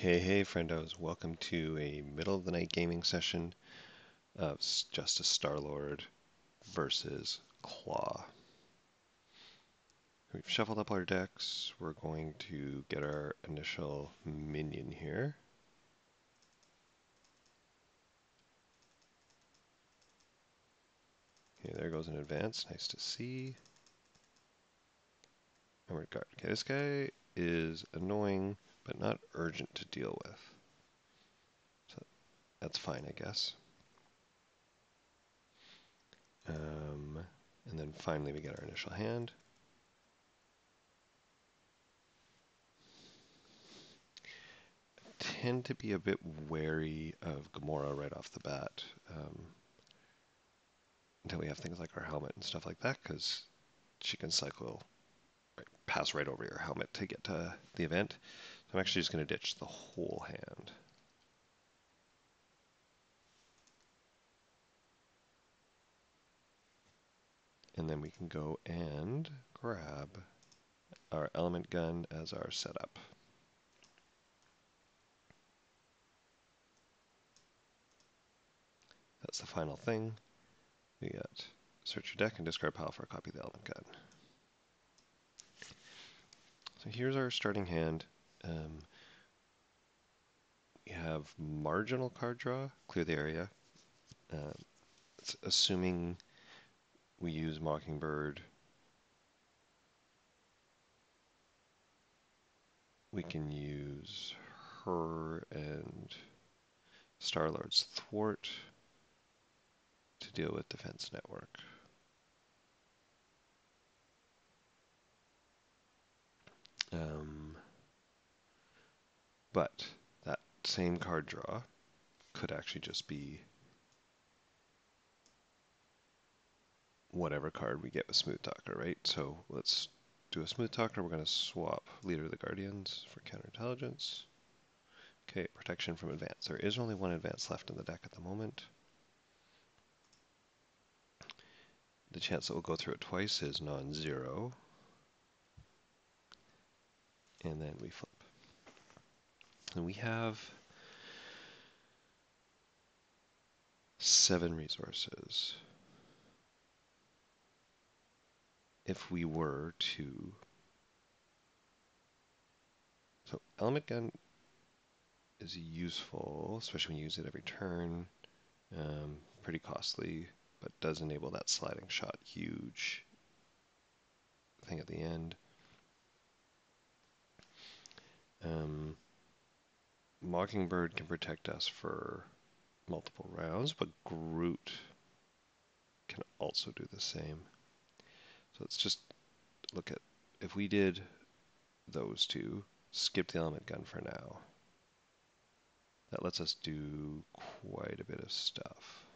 Hey, friendos. Welcome to a middle of the night gaming session of Justice Star-Lord versus Klaw. We've shuffled up our decks. We're going to get our initial minion here. Okay, there goes an advance. Nice to see. Armored Guard. Okay, this guy is annoying, but not urgent to deal with. So that's fine, I guess. And then finally we get our initial hand. Tend to be a bit wary of Gamora right off the bat until we have things like our helmet and stuff like that, because she can cycle, pass right over your helmet to get to the event. So I'm actually just going to ditch the whole hand. And then we can go and grab our element gun as our setup. That's the final thing. We got search your deck and discard pile for a copy of the element gun. So here's our starting hand. We have marginal card draw, clear the area. It's assuming we use Mockingbird. We can use her and Star-Lord's thwart to deal with defense network. But that same card draw could actually just be whatever card we get with Smooth Talker, right? So let's do a Smooth Talker. We're going to swap Leader of the Guardians for counterintelligence. Okay, protection from advance. There is only one advance left in the deck at the moment. The chance that we'll go through it twice is non-zero. And then we flip. And we have 7 resources. If we were to... So element gun is useful, especially when you use it every turn. Pretty costly, but does enable that sliding shot huge thing at the end. Mockingbird can protect us for multiple rounds, but Groot can also do the same. So let's just look at, if we did those two, skip the element gun for now. That lets us do quite a bit of stuff.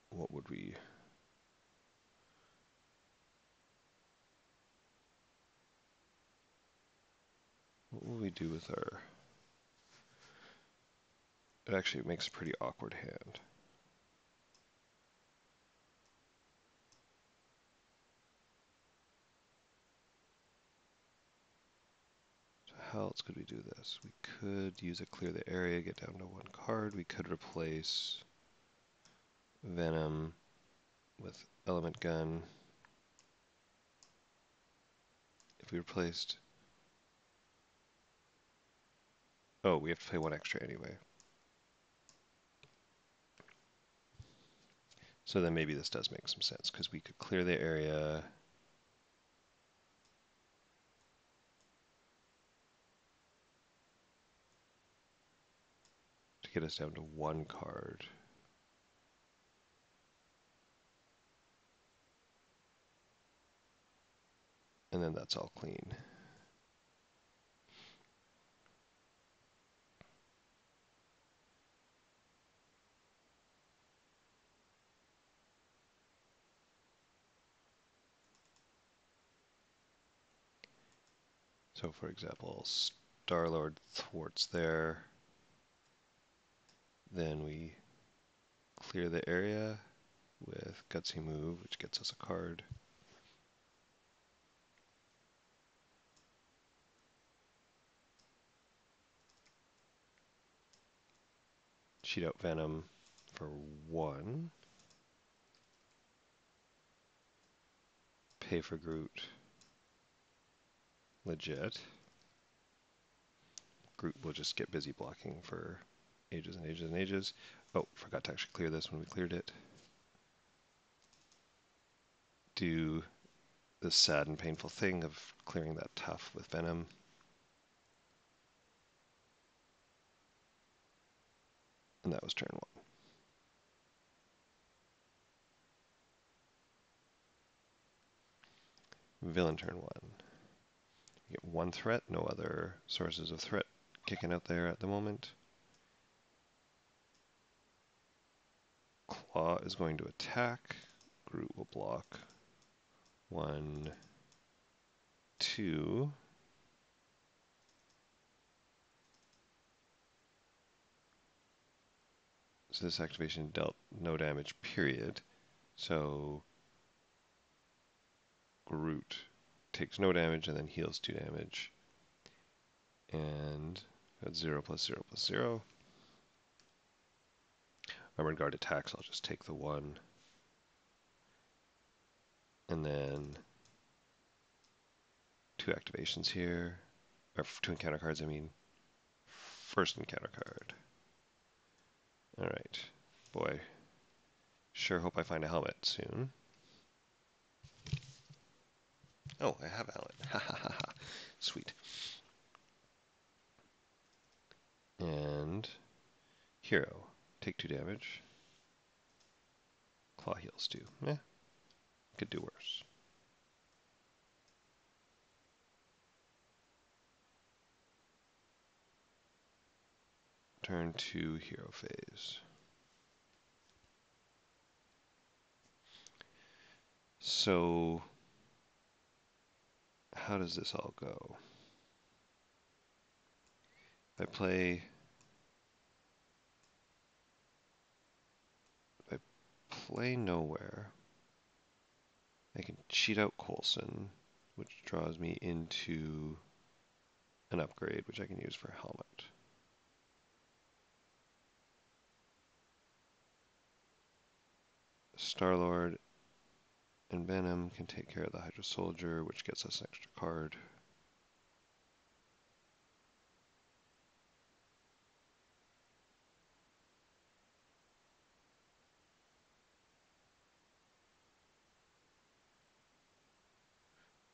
What would we... What will we do with our... It actually makes a pretty awkward hand. So how else could we do this? We could use a clear the area, get down to 1 card. We could replace Venom with Element Gun. If we replaced... Oh, we have to pay 1 extra anyway. So then maybe this does make some sense, because we could clear the area. To get us down to 1 card. And then that's all clean. So for example, Star-Lord thwarts there. Then we clear the area with Gutsy Move, which gets us a card. Cheat out Venom for 1. Pay for Groot. Legit. Groot will just get busy blocking for ages and ages and ages. Oh, forgot to actually clear this when we cleared it. Do the sad and painful thing of clearing that tough with Venom. And that was turn 1. Villain turn 1. You get 1 threat, no other sources of threat kicking out there at the moment. Claw is going to attack. Groot will block. 1, 2. So this activation dealt no damage, period. So Groot takes no damage and then heals 2 damage. And that's 0 plus 0 plus 0. Armored Guard attacks, I'll just take the 1. And then 2 activations here. Or 2 encounter cards, I mean. First encounter card. Alright. Boy. Sure hope I find a helmet soon. Oh, I have a helmet. Ha ha ha ha. Sweet. And hero. Take 2 damage. Claw heals 2. Could do worse. Turn to hero phase. So, how does this all go? If I play nowhere, I can cheat out Coulson, which draws me into an upgrade, which I can use for helmet. Star-Lord and Venom can take care of the Hydra Soldier, which gets us an extra card.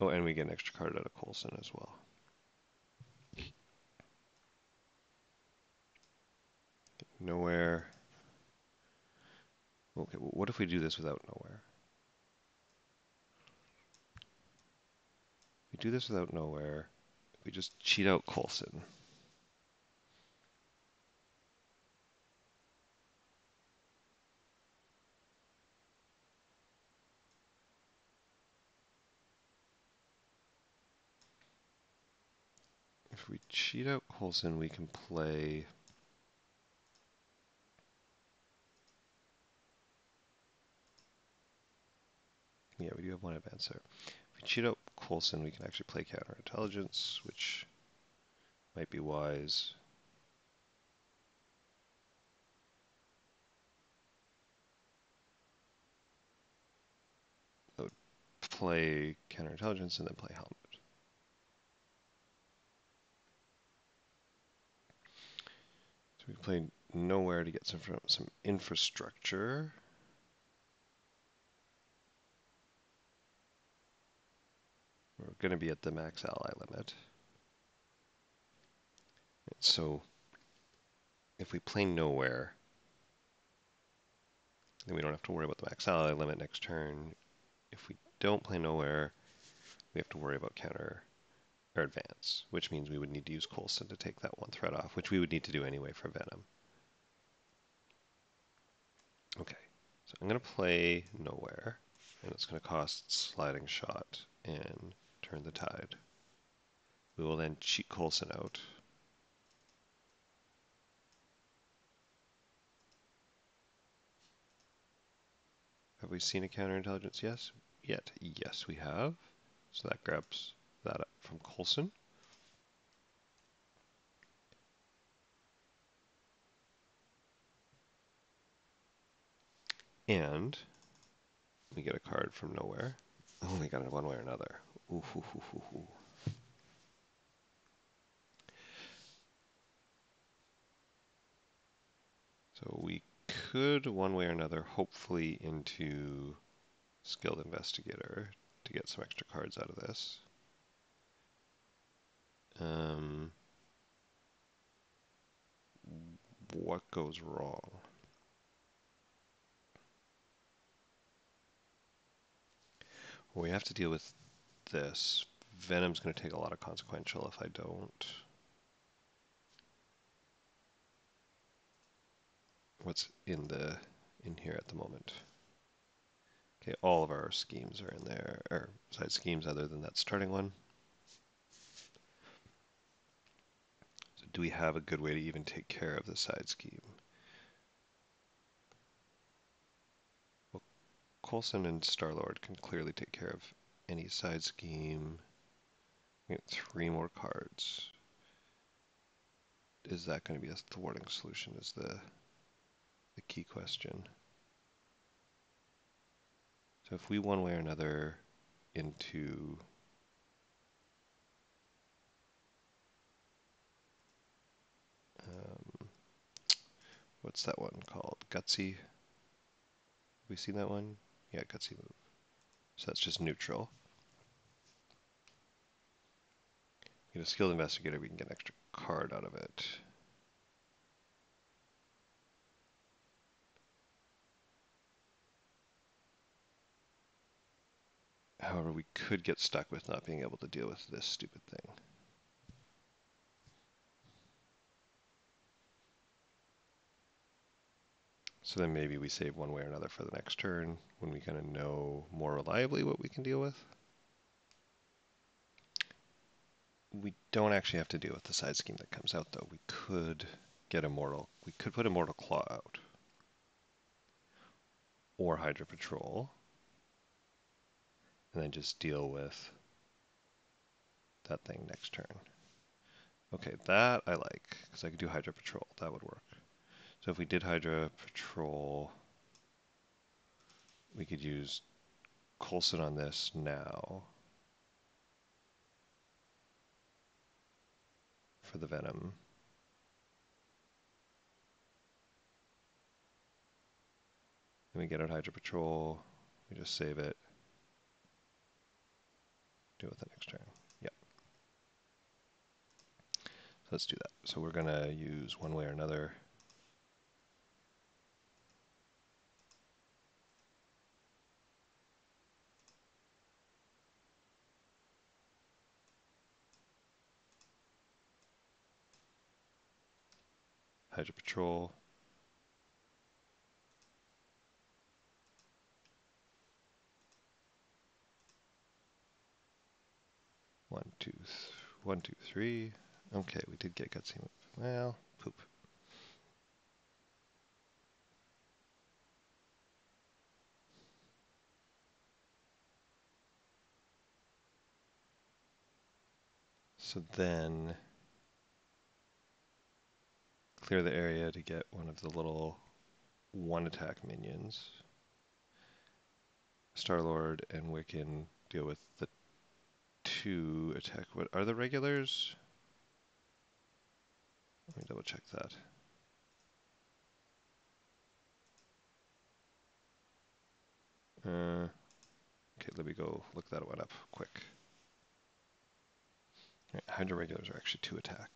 Oh, and we get an extra card out of Coulson as well. Nowhere. Okay, well, what if we do this without nowhere? If we do this without nowhere, we just cheat out Coulson. If we cheat out Coulson, we can play... Yeah, we do have 1 advance there. If we cheat out Coulson, we can actually play counterintelligence, which might be wise. I would play counterintelligence and then play helmet. So we play nowhere to get some infrastructure. We're going to be at the max ally limit. So if we play nowhere, then we don't have to worry about the max ally limit next turn. If we don't play nowhere, we have to worry about counter or advance, which means we would need to use Coulson to take that 1 threat off, which we would need to do anyway for Venom. Okay, so I'm going to play nowhere, and it's going to cost sliding shot and turn the tide. We will then cheat Coulson out. we seen a counterintelligence yet? Yes, we have. So that grabs that up from Coulson. And we get a card from nowhere. Oh, we got it one way or another. Ooh, hoo, hoo, hoo, hoo. So we could, one way or another, hopefully into Skilled Investigator to get some extra cards out of this. What goes wrong? Well, we have to deal with this. Venom's going to take a lot of consequential if I don't. What's in here at the moment? Okay, all of our schemes are in there, or side schemes other than that starting one. So do we have a good way to even take care of the side scheme? Well, Coulson and Star-Lord can clearly take care of any side scheme. We get 3 more cards. Is that going to be a thwarting solution is the key question. So if we one way or another into what's that one called? Gutsy? Have we seen that one? Yeah, Gutsy move. So that's just neutral. Get a Skilled Investigator, we can get an extra card out of it. However, we could get stuck with not being able to deal with this stupid thing. So then maybe we save one way or another for the next turn when we kind of know more reliably what we can deal with. We don't actually have to deal with the side scheme that comes out, though. We could get Immortal. We could put Immortal Claw out. Or Hydra Patrol. And then just deal with that thing next turn. Okay, that I like, because I could do Hydra Patrol. That would work. So if we did Hydra Patrol, we could use Coulson on this now for the Venom. Then we get out Hydra Patrol. We just save it. Do it with the next turn. Yep. So let's do that. So we're going to use one way or another. Hydra Patrol. One, two, three. Okay, we did get Gutsy move. Well, poop. So then clear the area to get one of the little 1-attack minions. Star-Lord and Wiccan deal with the 2-attack. What are the regulars? Let me double check that. Okay, let me go look that one up quick. Right, Hydra regulars are actually 2-attack.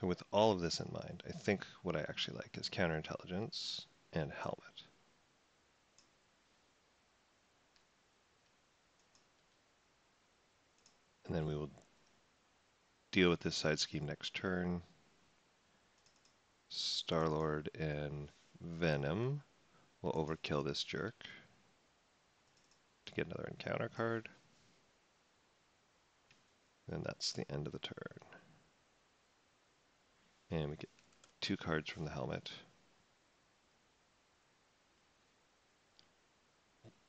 So with all of this in mind, I think what I actually like is counterintelligence and helmet. And then we will deal with this side scheme next turn. Star-Lord and Venom will overkill this jerk to get another encounter card. And that's the end of the turn. And we get 2 cards from the helmet.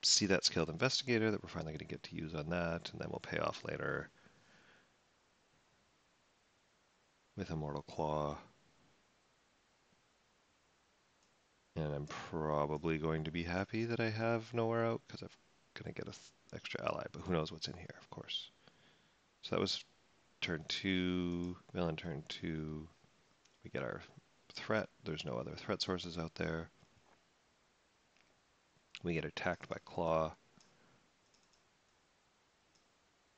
See that Skilled Investigator that we're finally going to get to use on that, and then we'll pay off later with Immortal Claw. And I'm probably going to be happy that I have Nowhere Out, because I'm going to get an extra ally, but who knows what's in here, of course. So that was turn 2, villain turn 2. We get our threat. There's no other threat sources out there. We get attacked by Claw.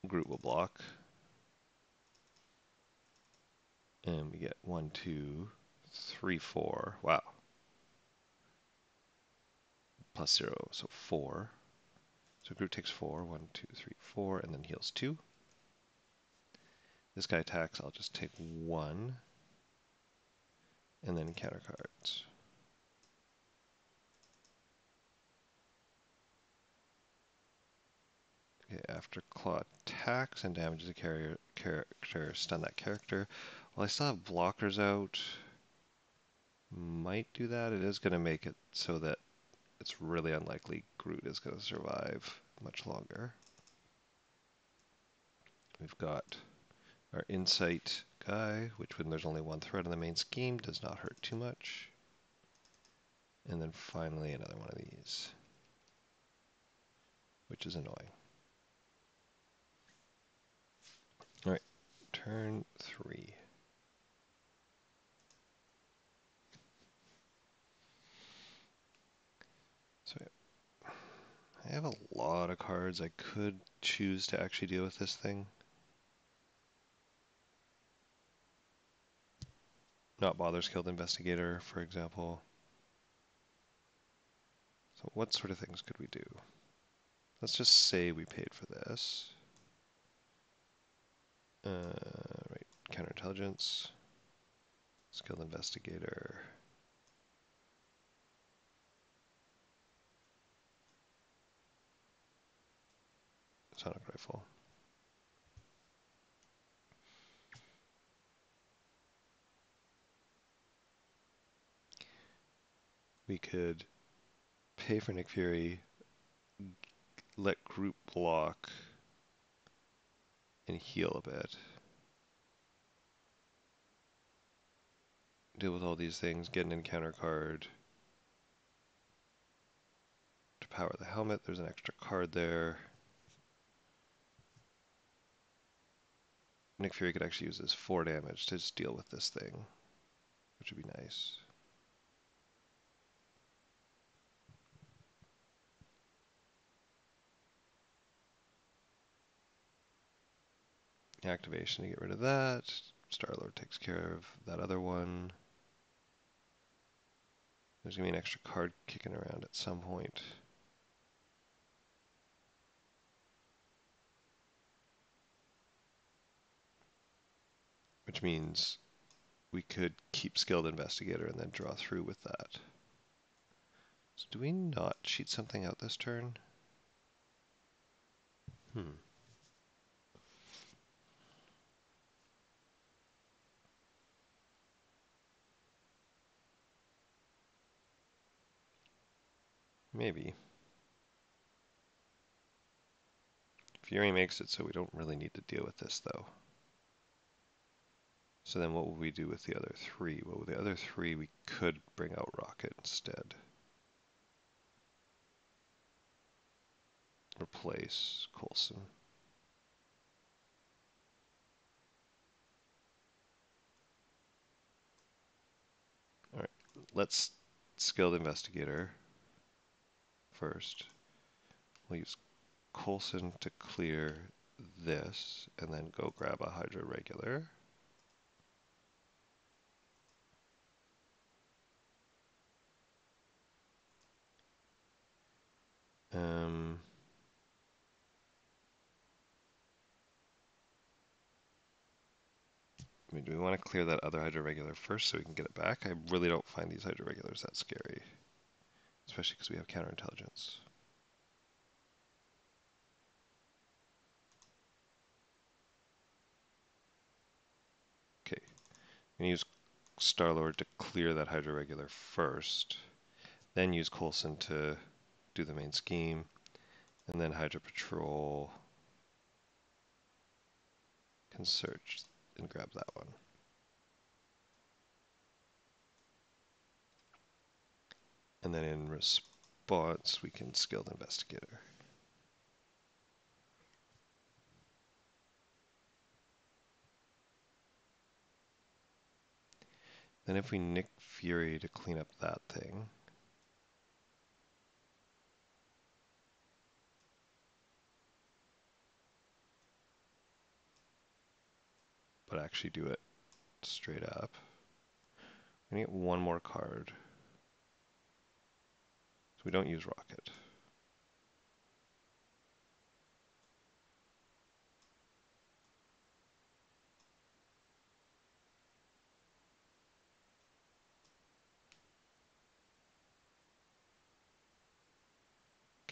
Groot will block. And we get 1, 2, 3, 4. Wow. Plus 0, so 4. So Groot takes 4. 1, 2, 3, 4, and then heals 2. This guy attacks. I'll just take 1. And then counter cards. Okay, after Claw attacks and damages a character, stun that character. Well, I still have blockers out. Might do that. It is going to make it so that it's really unlikely Groot is going to survive much longer. We've got our Insight guy, which when there's only one threat in the main scheme does not hurt too much. And then finally another one of these, which is annoying. All right, turn 3. So I have a lot of cards. I could choose to actually deal with this thing. Not bother Skilled Investigator, for example. So what sort of things could we do? Let's just say we paid for this. Right, counterintelligence, Skilled Investigator. Sonic Rifle. We could pay for Nick Fury, let Groot block, and heal a bit. Deal with all these things, get an encounter card to power the helmet. There's an extra card there. Nick Fury could actually use his 4 damage to just deal with this thing, which would be nice. Activation to get rid of that. Star-Lord takes care of that other one. There's going to be an extra card kicking around at some point. Which means we could keep Skilled Investigator and then draw through with that. So do we not cheat something out this turn? Maybe. Fury makes it so we don't really need to deal with this, though. So then what will we do with the other 3? Well, with the other 3, we could bring out Rocket instead. Replace Coulson. Alright, let's Skilled Investigator first. We'll use Coulson to clear this, and then go grab a Hydra regular. I mean, do we want to clear that other Hydra regular first so we can get it back? I really don't find these Hydra regulars that scary, especially because we have counterintelligence. Okay, I'm going to use Star-Lord to clear that Hydra regular first, then use Coulson to do the main scheme, and then Hydra Patrol can search and grab that one. And then in response, we can Skilled Investigator. Then if we Nick Fury to clean up that thing, but actually do it straight up, we're gonna get one more card. So we don't use Rocket.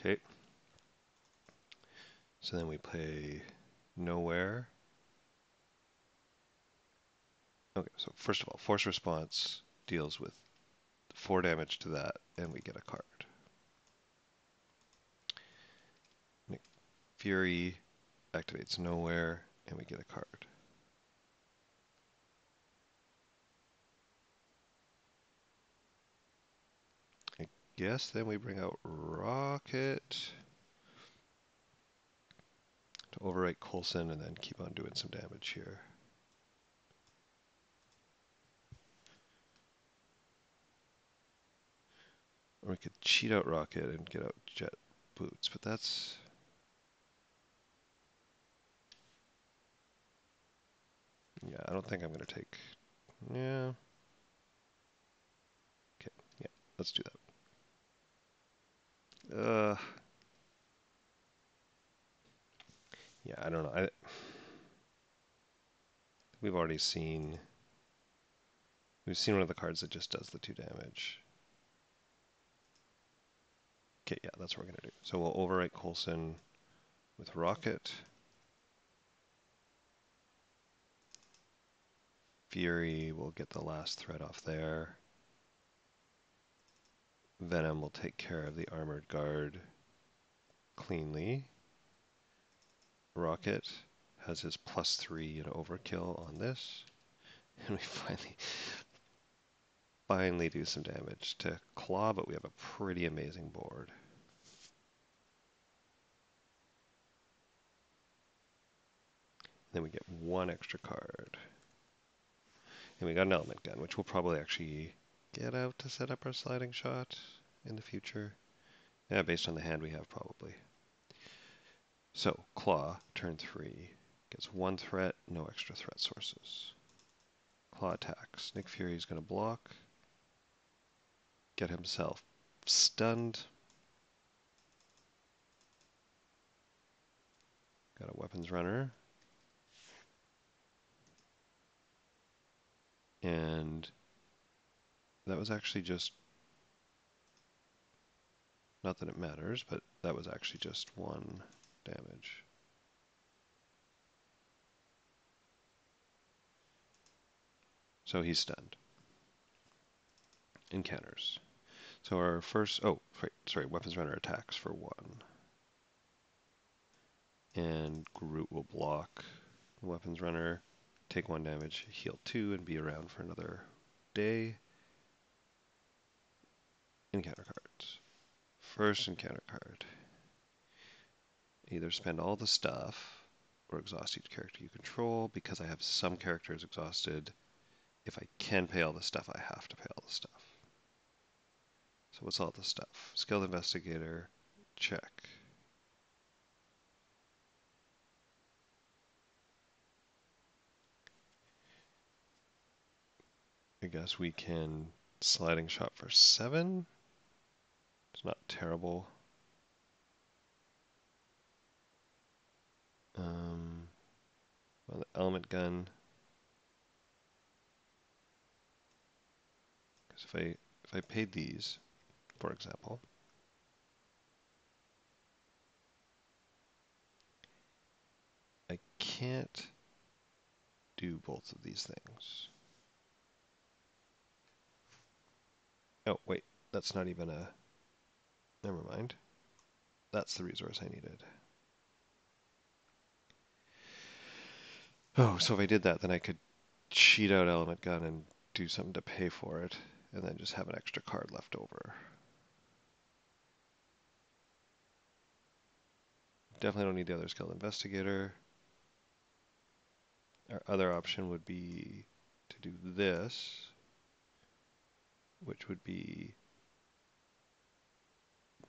Okay. So then we play Nowhere. Okay, so first of all, Force Response deals with 4 damage to that, and we get a card. Nick Fury activates Nowhere, and we get a card. I guess then we bring out Rocket to overwrite Coulson and then keep on doing some damage here. Or we could cheat out Rocket and get out Jet Boots, but that's... Yeah, I don't think I'm going to take... Yeah. Okay, yeah, let's do that. Yeah, I don't know. We've already seen... We've seen one of the cards that just does the 2 damage. Okay, yeah, that's what we're going to do. So we'll overwrite Coulson with Rocket. Fury will get the last threat off there. Venom will take care of the Armored Guard cleanly. Rocket has his +3 and overkill on this. And we finally do some damage to Klaw, but we have a pretty amazing board. Then we get 1 extra card. And we got an Element Gun, which we'll probably actually get out to set up our sliding shot in the future. Yeah, based on the hand we have, probably. So, Klaw, turn 3, gets 1 threat, no extra threat sources. Claw attacks. Nick Fury is going to block, get himself stunned. Got a weapons runner. And that was actually just, not that it matters, but that was actually just 1 damage. So he's stunned. Encounters. So our first, sorry, weapons runner attacks for 1. And Groot will block the weapons runner, take 1 damage, heal 2, and be around for another day. Encounter cards. First encounter card. Either spend all the stuff or exhaust each character you control. Because I have some characters exhausted, if I can pay all the stuff, I have to pay all the stuff. So what's all the stuff? Skilled Investigator, check. I guess we can Sliding Shot for 7. It's not terrible. Well, the Element Gun. Because if I paid these, for example, I can't do both of these things. Oh, wait, that's not even a... Never mind. That's the resource I needed. Oh, so if I did that, then I could cheat out Element Gun and do something to pay for it, and then just have an extra card left over. Definitely don't need the other skilled investigator. Our other option would be to do this, which would be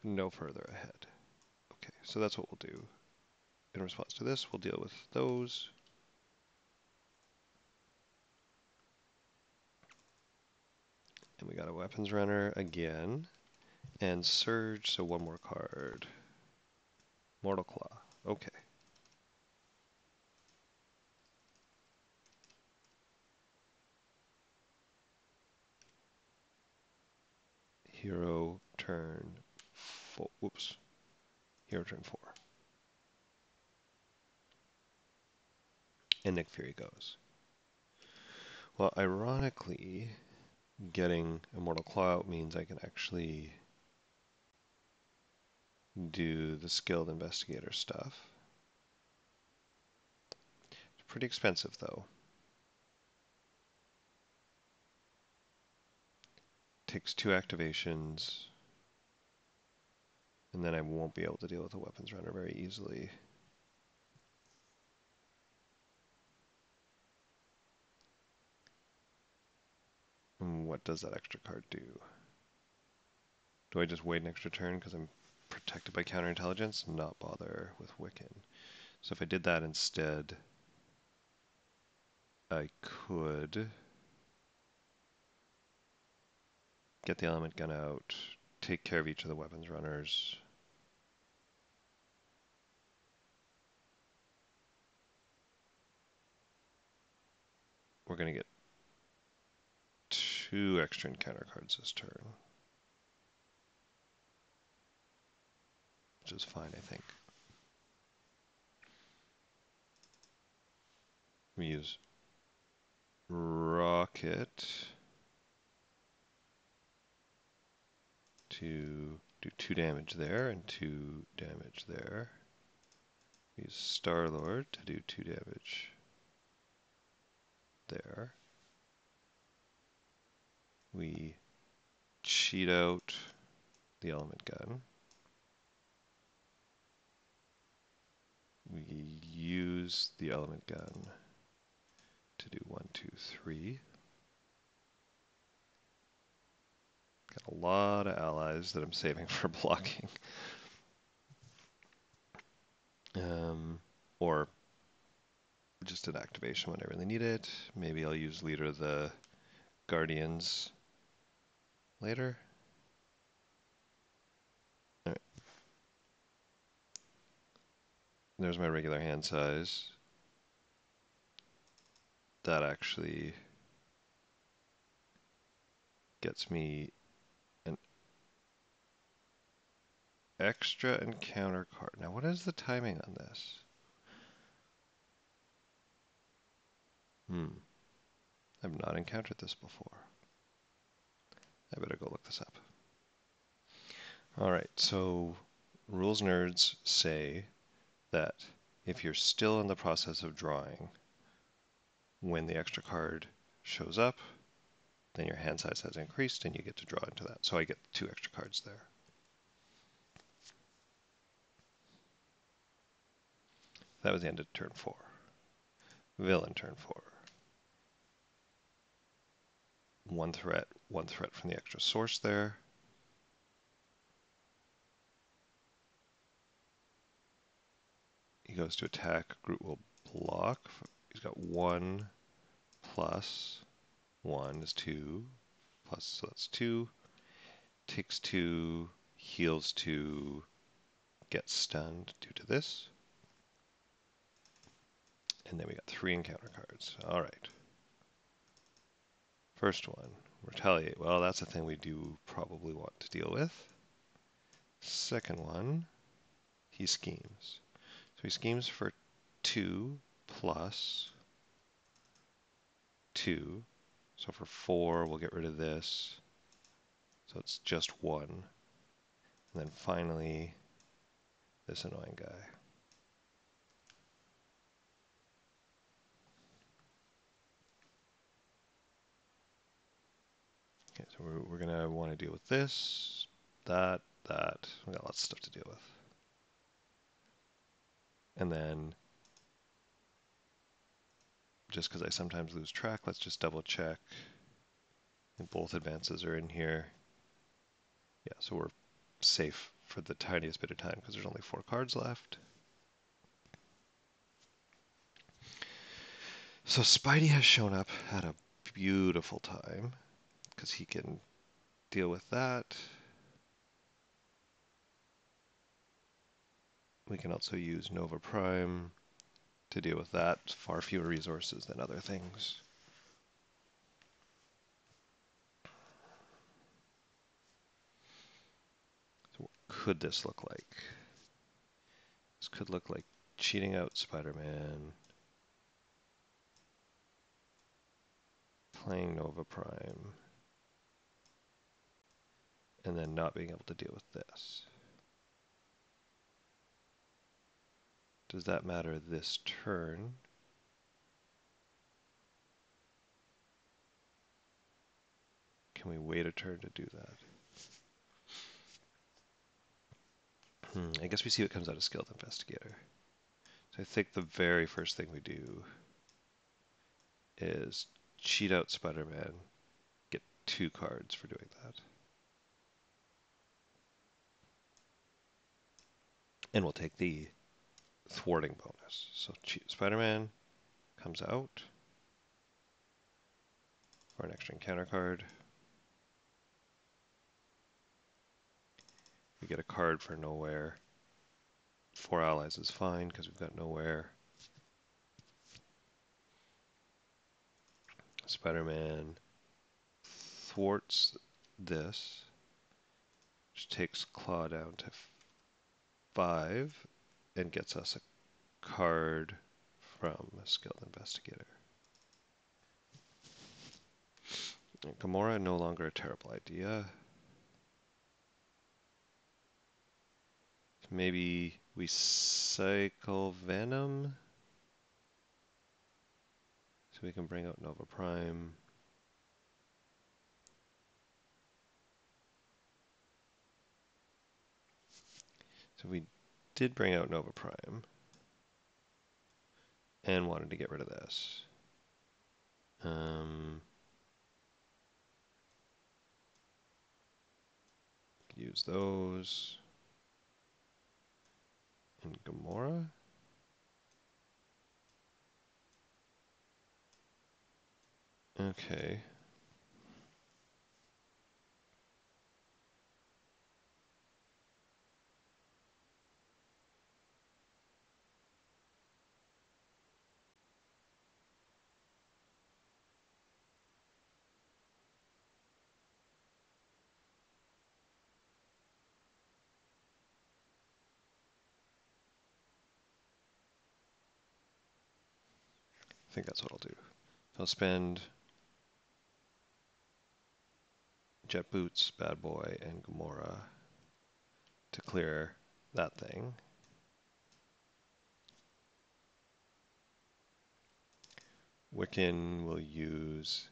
no further ahead. Okay, so that's what we'll do. In response to this, we'll deal with those. And we got a weapons runner again. And Surge, so one more card. Mortal Claw. Okay. Hero turn 4. Whoops. Hero turn 4. And Nick Fury goes. Well, ironically, getting Immortal Claw out means I can actually do the skilled investigator stuff. It's pretty expensive, though. Takes 2 activations, and then I won't be able to deal with a weapons runner very easily. And what does that extra card do? Do I just wait an extra turn because I'm protected by counterintelligence? Not bother with Wiccan. So if I did that instead, I could get the element gun out, take care of each of the weapons runners. We're going to get 2 extra encounter cards this turn, which is fine, I think. We use Rocket to do 2 damage there and 2 damage there. We use Star-Lord to do 2 damage there. We cheat out the element gun. We use the element gun to do 1, 2, 3. Got a lot of allies that I'm saving for blocking. Or just an activation when I really need it. Maybe I'll use Leader of the Guardians later. All right. There's my regular hand size. That actually gets me an extra encounter card. Now, what is the timing on this? I've not encountered this before. I better go look this up. All right, so rules nerds say that if you're still in the process of drawing, when the extra card shows up, then your hand size has increased and you get to draw into that. So I get 2 extra cards there. That was the end of turn 4. Villain turn 4. 1 threat from the extra source there. He goes to attack, Groot will block. He's got 1 plus 1 is 2, plus, so that's 2. Takes 2, heals 2, gets stunned due to this. And then we got 3 encounter cards. All right. First one, retaliate. Well, that's a thing we do probably want to deal with. Second one, he schemes. So he schemes for 2 plus 2. So for 4, we'll get rid of this. So it's just one. And then finally, this annoying guy. Okay, so we're going to want to deal with this, that. We got lots of stuff to deal with. And then, just because I sometimes lose track, let's just double check. And both advances are in here. Yeah, so we're safe for the tiniest bit of time because there's only 4 cards left. So Spidey has shown up at a beautiful time because he can deal with that. We can also use Nova Prime to deal with that. Far fewer resources than other things. So what could this look like? This could look like cheating out Spider-Man, playing Nova Prime, and then not being able to deal with this. Does that matter this turn? Can we wait a turn to do that? I guess we see what comes out of Skilled Investigator. So I think the very first thing we do is cheat out Spider-Man, get 2 cards for doing that. And we'll take the thwarting bonus. So Spider-Man comes out for an extra encounter card. We get a card for nowhere. 4 allies is fine because we've got nowhere. Spider-Man thwarts this, which takes Claw down to 5 and gets us a card from a Skilled Investigator. And Gamora, no longer a terrible idea. Maybe we cycle Venom so we can bring out Nova Prime. So we did bring out Nova Prime and wanted to get rid of this. Use those. And Gamora. Okay. I think that's what I'll do. I'll spend Jet Boots, Bad Boy, and Gamora to clear that thing. Wiccan will use,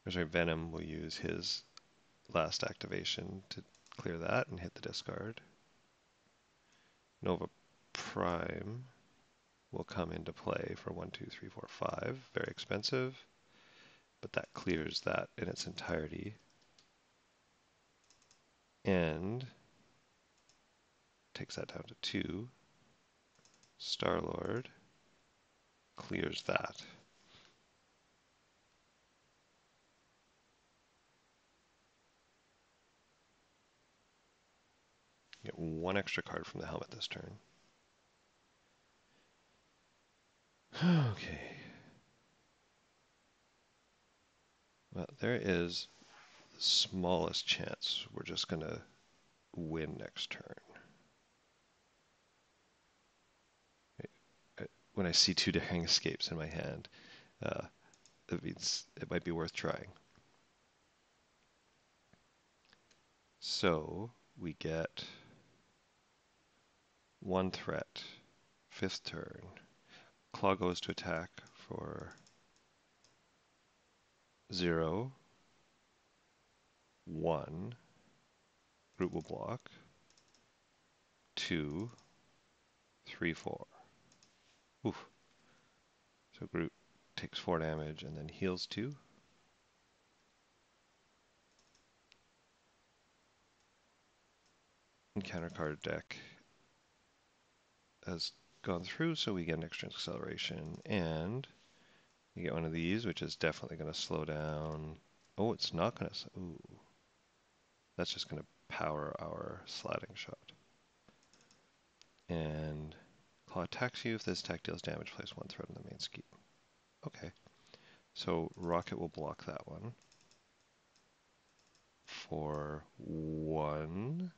or sorry, Venom will use his last activation to clear that and hit the discard. Nova Prime will come into play for 1, 2, 3, 4, 5. Very expensive, but that clears that in its entirety. And takes that down to 2. Star-Lord clears that. Get 1 extra card from the helmet this turn. Okay. Well, there is the smallest chance we're just going to win next turn. When I see 2 daring escapes in my hand, it means it might be worth trying. So we get one threat, 5th turn. Claw goes to attack for 0, 1. Groot will block. 2, 3, 4. Oof. So Groot takes 4 damage and then heals 2. Encounter card deck has gone through, so we get an extra acceleration, and you get one of these, which is definitely going to slow down. Oh, it's not going to. Ooh, that's just going to power our sliding shot. And Claw attacks you. If this attack deals damage, place 1 threat on the main scheme. Okay, so Rocket will block that one for 1.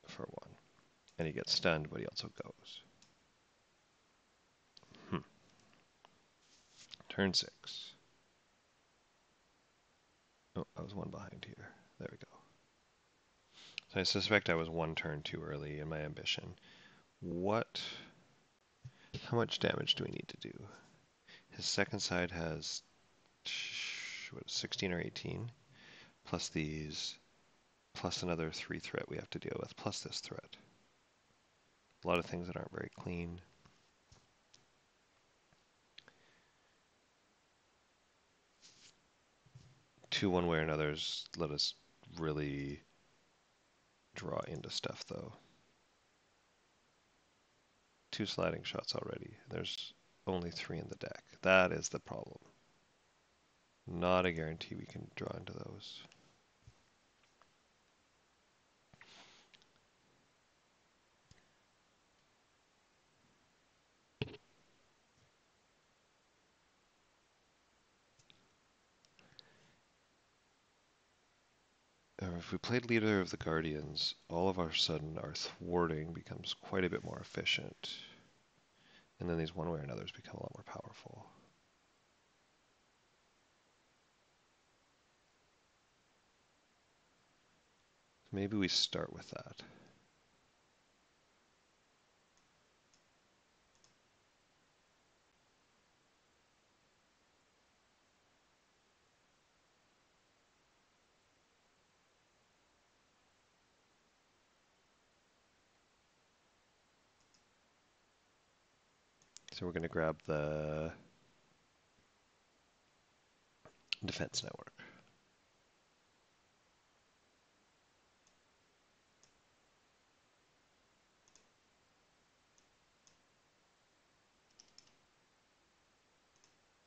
For 1. And he gets stunned, but he also goes. Turn 6. Oh, I was 1 behind here. There we go. So I suspect I was 1 turn too early in my ambition. How much damage do we need to do? His second side has, what, 16 or 18, plus these, plus another 3 threat we have to deal with, plus this threat. A lot of things that aren't very clean. Two one way or another's let us really draw into stuff, though. 2 sliding shots already. There's only 3 in the deck. That is the problem. Not a guarantee we can draw into those. If we played Leader of the Guardians, all of a sudden our thwarting becomes quite a bit more efficient. And then these one way or another's become a lot more powerful. Maybe we start with that. So we're going to grab the defense network.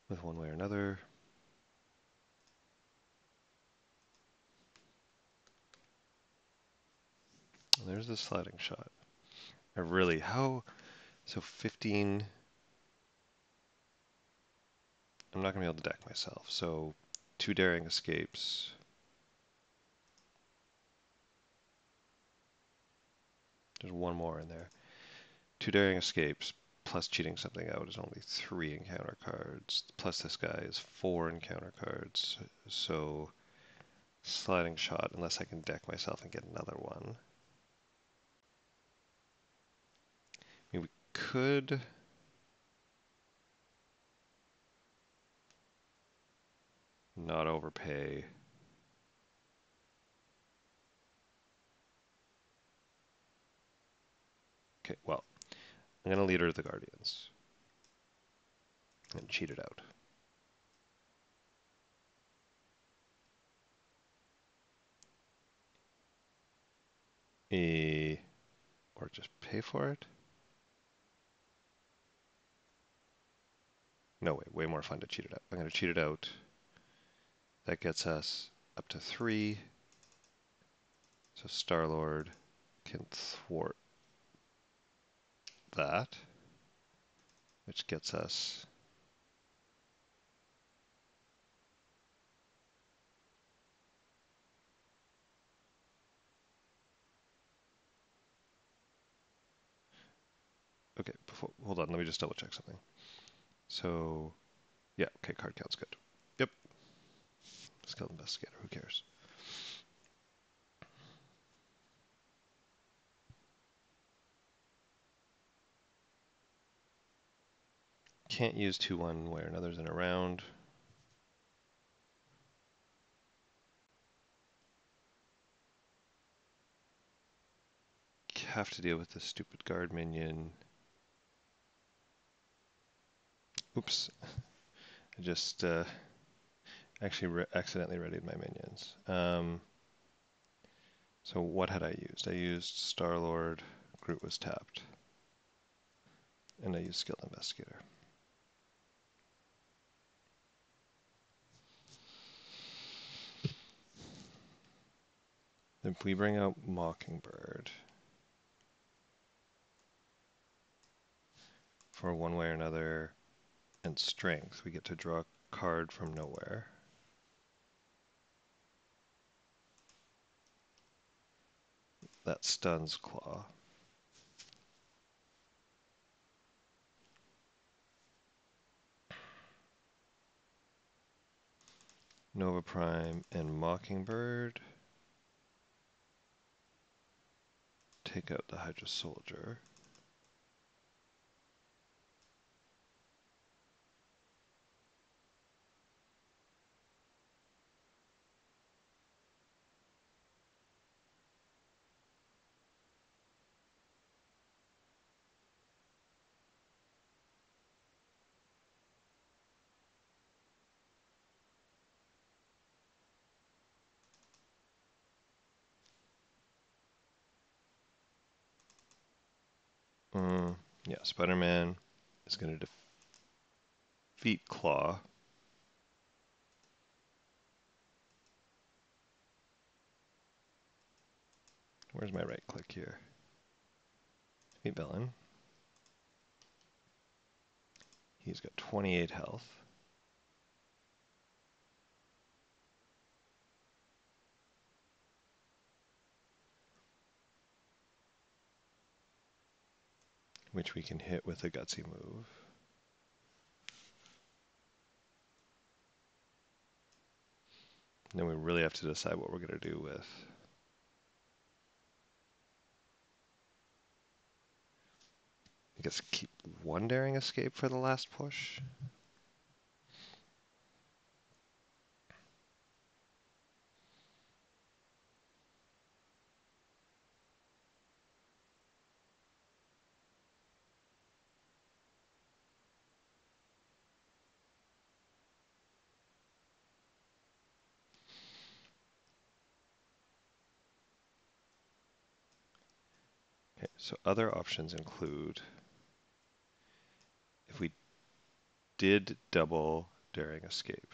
With one way or another. And there's the sliding shot. So 15, I'm not going to be able to deck myself. So 2 daring escapes. There's 1 more in there. 2 daring escapes plus cheating something out is only 3 encounter cards. Plus this guy is 4 encounter cards. So sliding shot, unless I can deck myself and get another one. I mean, we could not overpay. Okay, well, I'm going to Leader of the Guardians and cheat it out. Or just pay for it? No, way more fun to cheat it out. I'm going to cheat it out. That gets us up to 3. So Star-Lord can thwart that, which gets us okay, hold on, let me just double check something. So Yeah, okay, card count's good. Yep. Skill investigator, who cares? Can't use 2 one way or another's in a round. Have to deal with this stupid guard minion. Oops. I just actually accidentally readied my minions. So what had I used? I used Star-Lord, Groot was tapped, and I used Skilled Investigator. If we bring out Mockingbird for one way or another and strength, we get to draw a card from nowhere. That stuns Claw. Nova Prime and Mockingbird. Take out the Hydra Soldier. Yeah, Spider-Man is going to defeat Claw. Where's my right click here? Defeat villain. He's got 28 health. Which we can hit with a gutsy move. And then we really have to decide what we're going to do with. I guess keep one daring escape for the last push. Okay, so other options include if we did double daring escape,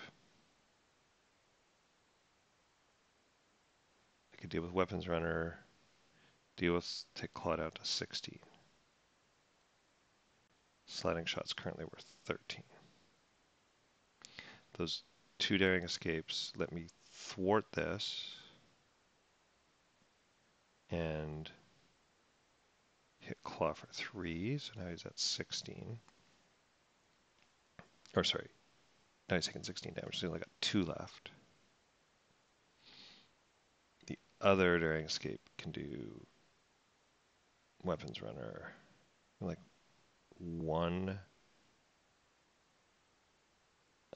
I could deal with weapons runner, take Claw down to 16. Sliding shot's currently worth 13. Those 2 daring escapes let me thwart this and hit Claw for 3, so now he's at 16. Or sorry, now he's taking 16 damage, so he's only got 2 left. The other daring escape can do weapons runner, like 1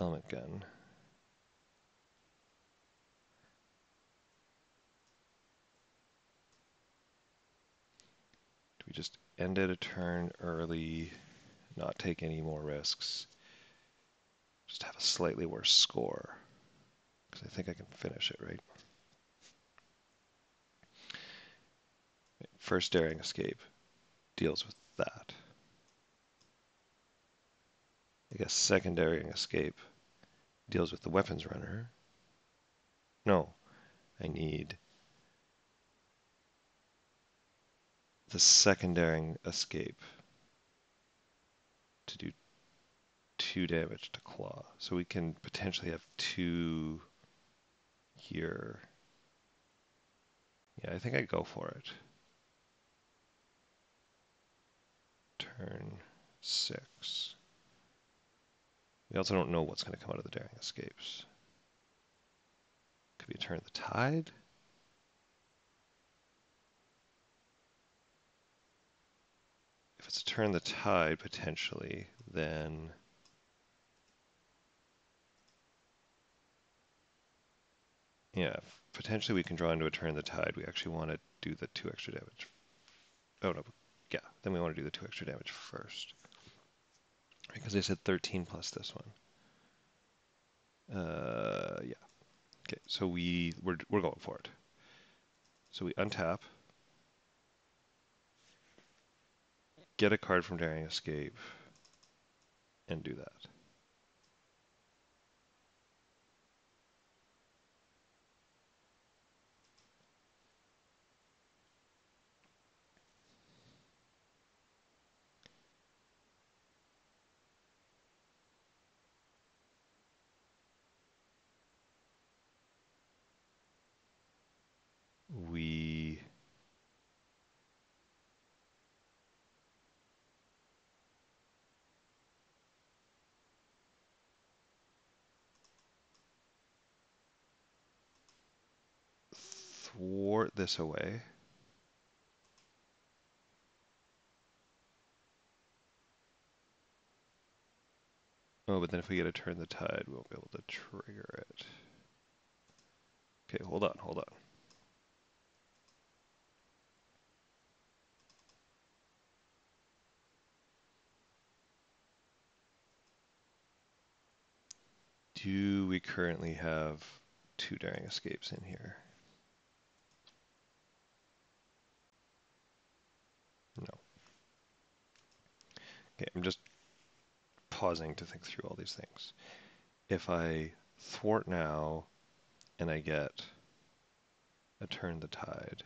element gun. Do we just end it a turn early, not take any more risks, just have a slightly worse score? Because I think I can finish it, right? First daring escape deals with that. I guess second daring escape deals with the weapons runner. No, I need the second daring escape to do 2 damage to Claw. So we can potentially have 2 here. Yeah, I think I go for it. Turn 6. We also don't know what's going to come out of the daring escapes. Could be a turn the tide. If it's a turn the tide, potentially, then yeah, potentially we can draw into a turn the tide. We actually want to do the 2 extra damage. Oh no, yeah, then we want to do the 2 extra damage first. Because I said 13 plus this one. Yeah. Okay, so we're going for it. So we untap, get a card from Daring Escape, and do that. We thwart this away. Oh, but then if we get a turn the tide, we won't be able to trigger it. Okay, hold on, hold on. Do we currently have 2 Daring Escapes in here? No. Okay, I'm just pausing to think through all these things. If I thwart now and I get a turn the tide,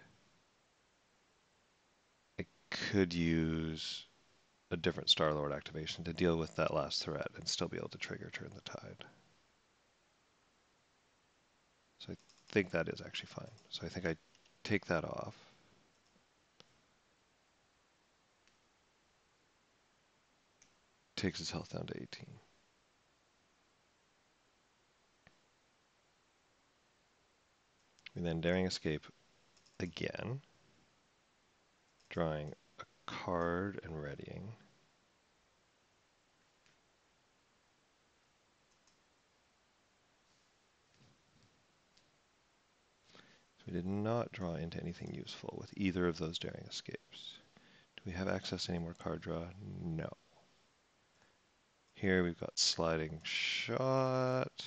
I could use a different Star-Lord activation to deal with that last threat and still be able to trigger turn the tide. So I think that is actually fine. So I think I take that off. Takes his health down to 18. We then Daring Escape again, drawing a card and readying. So we did not draw into anything useful with either of those Daring Escapes. Do we have access to any more card draw? No. Here we've got Sliding Shot.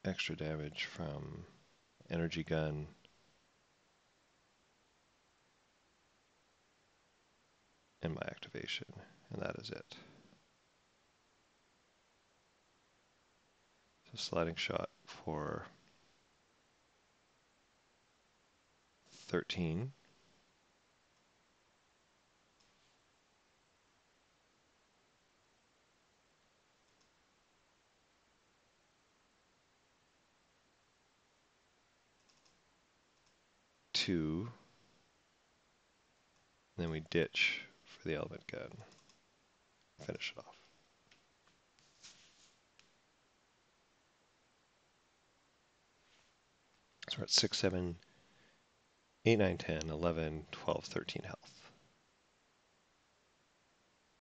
Extra damage from Energy Gun. And my activation, and that is it. So Sliding Shot for 13. Two. Then we ditch for the element gun. Finish it off. So we're at 6, 7, 8, 9, 10, 11, 12, 13 health.